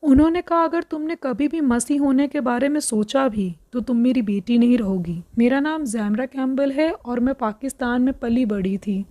उन्होंने कहा, अगर तुमने कभी भी मसीह होने के बारे में सोचा भी तो तुम मेरी बेटी नहीं रहोगी। मेरा नाम जैमरा कैम्बल है और मैं पाकिस्तान में पली बड़ी थी।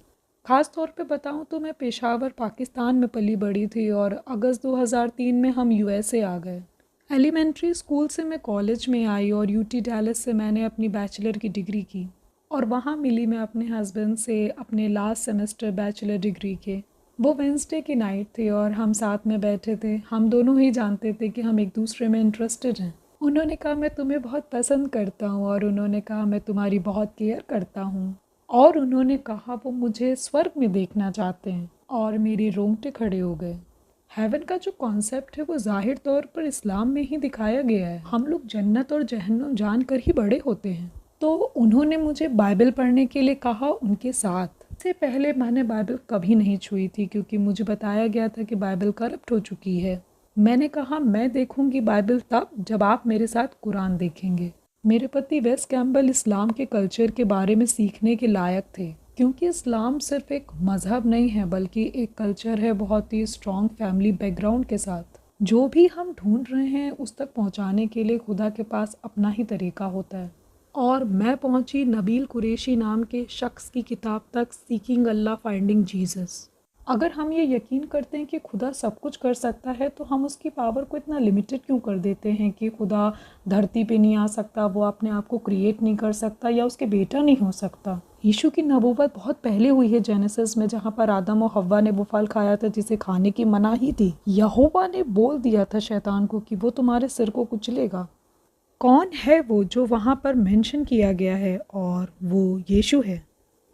ख़ास तौर पे बताऊं तो मैं पेशावर पाकिस्तान में पली बड़ी थी और अगस्त 2003 में हम यूएसए आ गए। एलिमेंट्री स्कूल से मैं कॉलेज में आई और यूटी डैलस से मैंने अपनी बैचलर की डिग्री की और वहाँ मिली मैं अपने हस्बैंड से अपने लास्ट सेमेस्टर बैचलर डिग्री के। वो वेंसडे की नाइट थी और हम साथ में बैठे थे। हम दोनों ही जानते थे कि हम एक दूसरे में इंटरेस्टेड हैं। उन्होंने कहा, मैं तुम्हें बहुत पसंद करता हूँ, और उन्होंने कहा, मैं तुम्हारी बहुत केयर करता हूँ, और उन्होंने कहा वो मुझे स्वर्ग में देखना चाहते हैं, और मेरे रोंगटे खड़े हो गए। हेवन का जो कॉन्सेप्ट है वो जाहिर तौर पर इस्लाम में ही दिखाया गया है। हम लोग जन्नत और जहन्नम जान कर ही बड़े होते हैं। तो उन्होंने मुझे बाइबल पढ़ने के लिए कहा उनके साथ। इससे पहले मैंने बाइबल कभी नहीं छुई थी क्योंकि मुझे बताया गया था कि बाइबल करप्ट हो चुकी है। मैंने कहा, मैं देखूंगी बाइबल तब जब आप मेरे साथ कुरान देखेंगे। मेरे पति वेस कैम्बल इस्लाम के कल्चर के बारे में सीखने के लायक थे क्योंकि इस्लाम सिर्फ एक मज़हब नहीं है बल्कि एक कल्चर है बहुत ही स्ट्रॉन्ग फैमिली बैकग्राउंड के साथ। जो भी हम ढूंढ रहे हैं उस तक पहुंचाने के लिए खुदा के पास अपना ही तरीका होता है। और मैं पहुंची नबील कुरैशी नाम के शख्स की किताब तक, सीकिंग अल्लाह फाइंडिंग जीसस। अगर हम ये यकीन करते हैं कि खुदा सब कुछ कर सकता है तो हम उसकी पावर को इतना लिमिटेड क्यों कर देते हैं कि खुदा धरती पे नहीं आ सकता, वो अपने आप को क्रिएट नहीं कर सकता, या उसके बेटा नहीं हो सकता। यीशु की नबूवत बहुत पहले हुई है जेनेसिस में, जहाँ पर आदम और हव्वा ने वो फल खाया था जिसे खाने की मनाही थी। यहोवा ने बोल दिया था शैतान को कि वो तुम्हारे सिर को कुचलेगा। कौन है वो जो वहाँ पर मेंशन किया गया है? और वो यीशु है।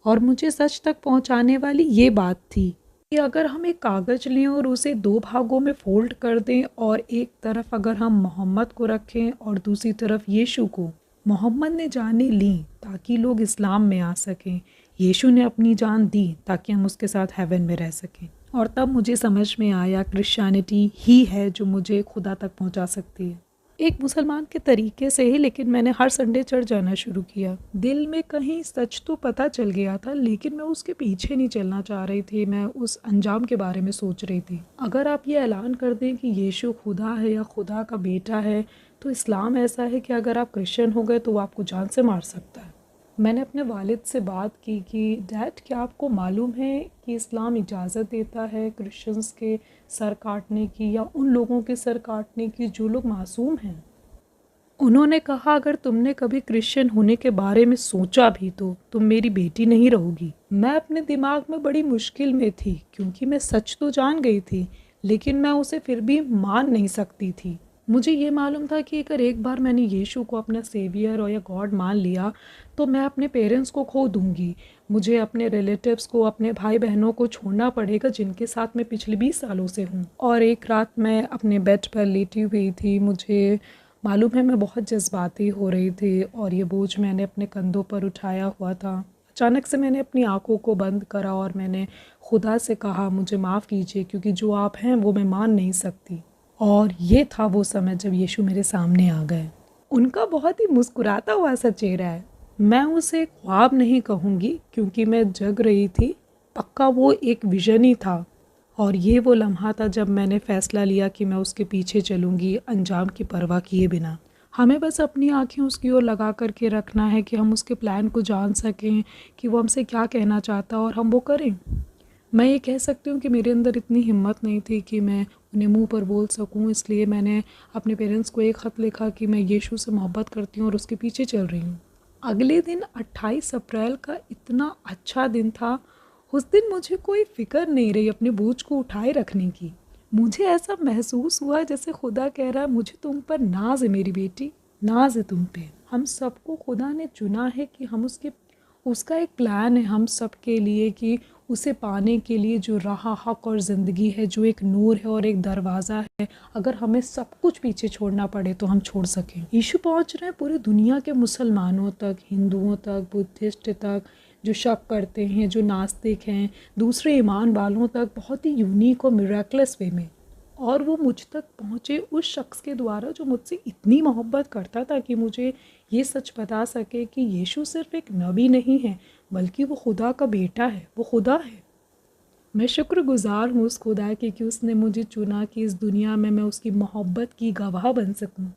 और मुझे सच तक पहुँचाने वाली ये बात थी कि अगर हम एक कागज़ लें और उसे दो भागों में फोल्ड कर दें और एक तरफ अगर हम मोहम्मद को रखें और दूसरी तरफ यीशु को। मोहम्मद ने जानें ली ताकि लोग इस्लाम में आ सकें, यीशु ने अपनी जान दी ताकि हम उसके साथ हेवन में रह सकें। और तब मुझे समझ में आया क्रिश्चियनिटी ही है जो मुझे खुदा तक पहुंचा सकती है। एक मुसलमान के तरीके से ही, लेकिन मैंने हर संडे चर्च जाना शुरू किया। दिल में कहीं सच तो पता चल गया था लेकिन मैं उसके पीछे नहीं चलना चाह रही थी, मैं उस अंजाम के बारे में सोच रही थी। अगर आप ये ऐलान कर दें कि यीशु खुदा है या खुदा का बेटा है तो इस्लाम ऐसा है कि अगर आप क्रिश्चियन हो गए तो वो आपको जान से मार सकता है। मैंने अपने वालिद से बात की कि डैड, क्या आपको मालूम है कि इस्लाम इजाज़त देता है क्रिश्चियंस के सर काटने की या उन लोगों के सर काटने की जो लोग मासूम हैं? उन्होंने कहा, अगर तुमने कभी क्रिश्चियन होने के बारे में सोचा भी तो तुम मेरी बेटी नहीं रहोगी। मैं अपने दिमाग में बड़ी मुश्किल में थी क्योंकि मैं सच तो जान गई थी लेकिन मैं उसे फिर भी मान नहीं सकती थी। मुझे ये मालूम था कि अगर एक बार मैंने यीशु को अपना सेवियर और या गॉड मान लिया तो मैं अपने पेरेंट्स को खो दूंगी। मुझे अपने रिलेटिव्स को, अपने भाई बहनों को छोड़ना पड़ेगा जिनके साथ मैं पिछले 20 सालों से हूँ। और एक रात मैं अपने बेड पर लेटी हुई थी। मुझे मालूम है मैं बहुत जज्बाती हो रही थी और ये बोझ मैंने अपने कंधों पर उठाया हुआ था। अचानक से मैंने अपनी आंखों को बंद करा और मैंने खुदा से कहा, मुझे माफ़ कीजिए क्योंकि जो आप हैं वो मैं मान नहीं सकती। और ये था वो समय जब यीशु मेरे सामने आ गए। उनका बहुत ही मुस्कुराता हुआ सा चेहरा है। मैं उसे ख्वाब नहीं कहूँगी क्योंकि मैं जग रही थी, पक्का वो एक विजन ही था। और ये वो लम्हा था जब मैंने फ़ैसला लिया कि मैं उसके पीछे चलूँगी अंजाम की परवाह किए बिना। हमें बस अपनी आँखें उसकी ओर लगा करके रखना है कि हम उसके प्लान को जान सकें कि वो हमसे क्या कहना चाहता है और हम वो करें। मैं ये कह सकती हूँ कि मेरे अंदर इतनी हिम्मत नहीं थी कि मैं उन्हें मुंह पर बोल सकूँ, इसलिए मैंने अपने पेरेंट्स को एक ख़त लिखा कि मैं यीशु से मोहब्बत करती हूँ और उसके पीछे चल रही हूँ। अगले दिन 28 अप्रैल का इतना अच्छा दिन था। उस दिन मुझे कोई फ़िक्र नहीं रही अपने बोझ को उठाए रखने की। मुझे ऐसा महसूस हुआ जैसे खुदा कह रहा है, मुझे तुम पर नाज है मेरी बेटी, नाज है तुम पे। हम सबको खुदा ने चुना है कि हम उसका एक प्लान है हम सब के लिए कि उसे पाने के लिए जो राह, हक और ज़िंदगी है, जो एक नूर है और एक दरवाज़ा है, अगर हमें सब कुछ पीछे छोड़ना पड़े तो हम छोड़ सकें। यीशु पहुंच रहे हैं पूरी दुनिया के मुसलमानों तक, हिंदुओं तक, बुद्धिस्ट तक, जो शक करते हैं, जो नास्तिक हैं, दूसरे ईमान वालों तक, बहुत ही यूनिक और मिरेकलस वे में। और वो मुझ तक पहुँचे उस शख्स के द्वारा जो मुझसे इतनी मोहब्बत करता था कि मुझे ये सच बता सके कि यीशु सिर्फ एक नबी नहीं है बल्कि वो खुदा का बेटा है, वो खुदा है। मैं शुक्रगुज़ार हूँ उस खुदा की कि उसने मुझे चुना कि इस दुनिया में मैं उसकी मोहब्बत की गवाह बन सकूँ।